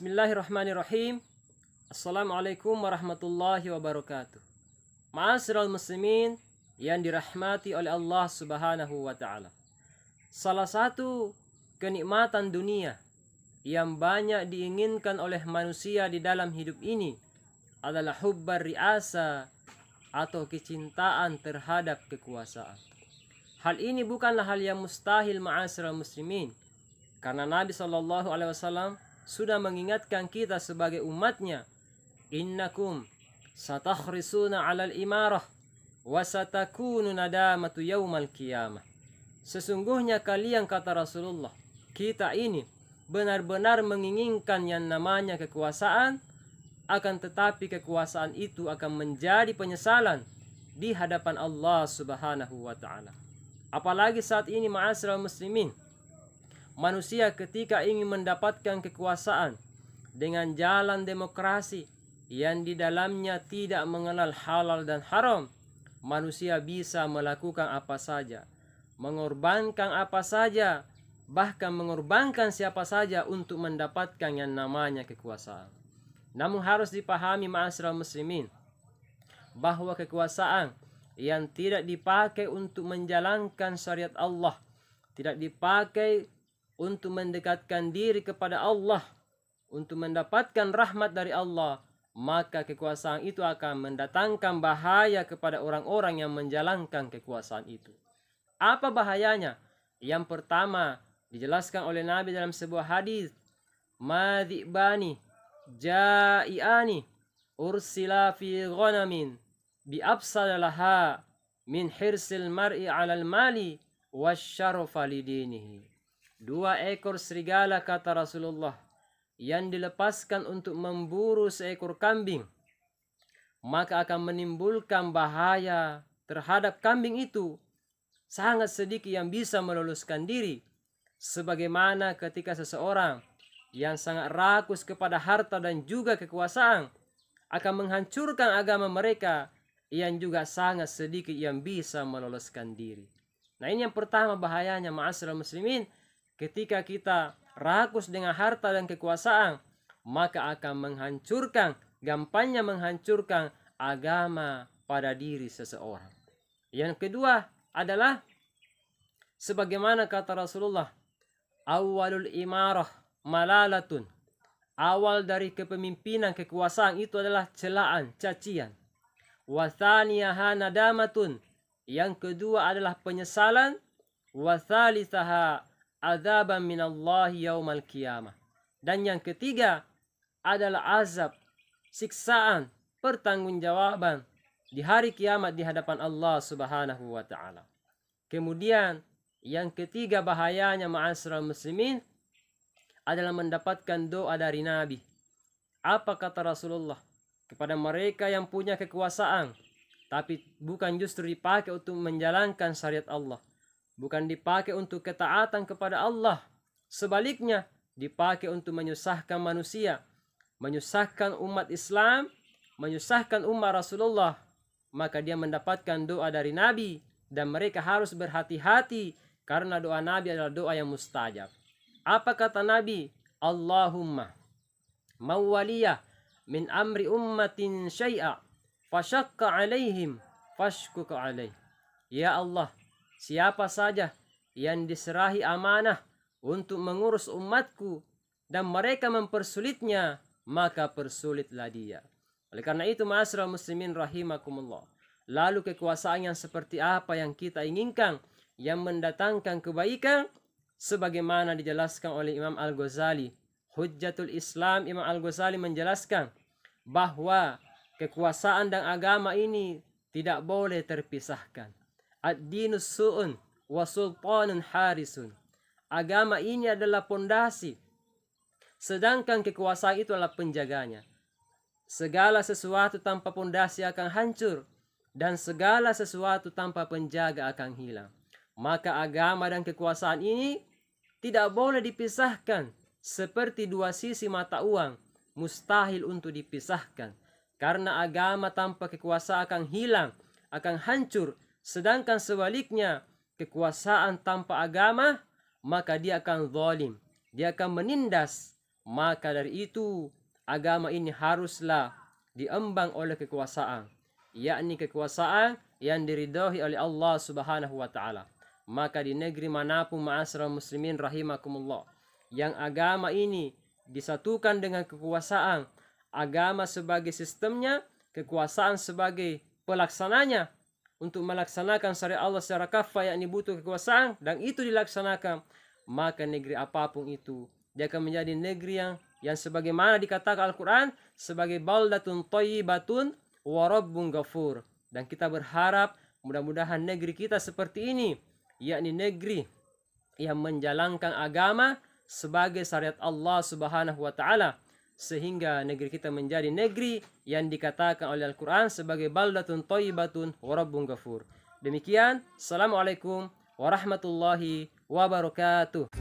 Bismillahirrahmanirrahim. Assalamualaikum warahmatullahi wabarakatuh. Ma'asyiral muslimin yang dirahmati oleh Allah Subhanahu wa taala. Salah satu kenikmatan dunia yang banyak diinginkan oleh manusia di dalam hidup ini adalah hubbar riasa atau kecintaan terhadap kekuasaan. Hal ini bukanlah hal yang mustahil ma'asyiral muslimin, karena Nabi SAW sudah mengingatkan kita sebagai umatnya, innakum satakhrisuna 'alal imarah wa satakunu nadamatu yaumal qiyamah. Sesungguhnya kalian, kata Rasulullah, kita ini benar-benar menginginkan yang namanya kekuasaan, akan tetapi kekuasaan itu akan menjadi penyesalan di hadapan Allah Subhanahu wa taala. Apalagi saat ini ma'asyiral muslimin, manusia ketika ingin mendapatkan kekuasaan dengan jalan demokrasi yang di dalamnya tidak mengenal halal dan haram, manusia bisa melakukan apa saja, mengorbankan apa saja, bahkan mengorbankan siapa saja untuk mendapatkan yang namanya kekuasaan. Namun harus dipahami ma'asyiral muslimin, bahwa kekuasaan yang tidak dipakai untuk menjalankan syariat Allah, tidak dipakai untuk mendekatkan diri kepada Allah, untuk mendapatkan rahmat dari Allah, maka kekuasaan itu akan mendatangkan bahaya kepada orang-orang yang menjalankan kekuasaan itu. Apa bahayanya? Yang pertama dijelaskan oleh Nabi dalam sebuah hadis, madhibani ja'iani ursila fi ghanamin bi absadalaha min hirsil mar'i 'alal mali wasyarafa lidinihi. 2 ekor serigala, kata Rasulullah, yang dilepaskan untuk memburu seekor kambing, maka akan menimbulkan bahaya terhadap kambing itu. Sangat sedikit yang bisa meloluskan diri, sebagaimana ketika seseorang yang sangat rakus kepada harta dan juga kekuasaan akan menghancurkan agama mereka, yang juga sangat sedikit yang bisa meloloskan diri. Nah, ini yang pertama bahayanya ma'asyiral muslimin. Ketika kita rakus dengan harta dan kekuasaan, maka akan menghancurkan, gampangnya menghancurkan agama pada diri seseorang. Yang kedua adalah sebagaimana kata Rasulullah, awalul imarah malalatun. Awal dari kepemimpinan kekuasaan itu adalah celaan, cacian. Wa thaniyaha nadamatun. Yang kedua adalah penyesalan. Wa thalithaha azaban minallahi yaumal qiyamah. Dan yang ketiga adalah azab, siksaan, pertanggungjawaban di hari kiamat di hadapan Allah Subhanahu wa taala. Kemudian yang ketiga bahayanya ma'asyiral muslimin adalah mendapatkan doa dari Nabi. Apa kata Rasulullah kepada mereka yang punya kekuasaan, tapi bukan justru dipakai untuk menjalankan syariat Allah, bukan dipakai untuk ketaatan kepada Allah, sebaliknya dipakai untuk menyusahkan manusia, menyusahkan umat Islam, menyusahkan umat Rasulullah, maka dia mendapatkan doa dari Nabi, dan mereka harus berhati-hati karena doa Nabi adalah doa yang mustajab. Apa kata Nabi? Allahumma mawwaliyah min amri ummatin syai'a fashaqqa alaihim fashquq alaih. Ya Allah, siapa saja yang diserahi amanah untuk mengurus umatku dan mereka mempersulitnya, maka persulitlah dia. Oleh karena itu ma'asyiral muslimin rahimakumullah, lalu kekuasaan yang seperti apa yang kita inginkan, yang mendatangkan kebaikan, sebagaimana dijelaskan oleh Imam Al-Ghazali, Hujjatul Islam. Imam Al-Ghazali menjelaskan bahwa kekuasaan dan agama ini tidak boleh terpisahkan. Ad-dinus su'un wa sultanun harisun. Agama ini adalah pondasi, sedangkan kekuasaan itu adalah penjaganya. Segala sesuatu tanpa pondasi akan hancur, dan segala sesuatu tanpa penjaga akan hilang. Maka agama dan kekuasaan ini tidak boleh dipisahkan, seperti 2 sisi mata uang, mustahil untuk dipisahkan. Karena agama tanpa kekuasaan akan hilang, akan hancur. Sedangkan sebaliknya, kekuasaan tanpa agama, maka dia akan zalim, dia akan menindas, maka dari itu agama ini haruslah diemban oleh kekuasaan, yakni kekuasaan yang diridhoi oleh Allah Subhanahu wa taala. Maka di negeri manapun ma'asyiral muslimin rahimakumullah, yang agama ini disatukan dengan kekuasaan, agama sebagai sistemnya, kekuasaan sebagai pelaksananya, untuk melaksanakan syariat Allah secara kafah, yakni butuh kekuasaan, dan itu dilaksanakan, maka negeri apapun itu dia akan menjadi negeri yang sebagaimana dikatakan Al-Quran sebagai baldatun thayyibatun wa rabbun ghafur. Dan kita berharap mudah-mudahan negeri kita seperti ini, yakni negeri yang menjalankan agama sebagai syariat Allah Subhanahu wa taala, sehingga negeri kita menjadi negeri yang dikatakan oleh Al-Quran sebagai baldatun thayyibatun wa rabbun ghafur. Demikian, assalamualaikum warahmatullahi wabarakatuh.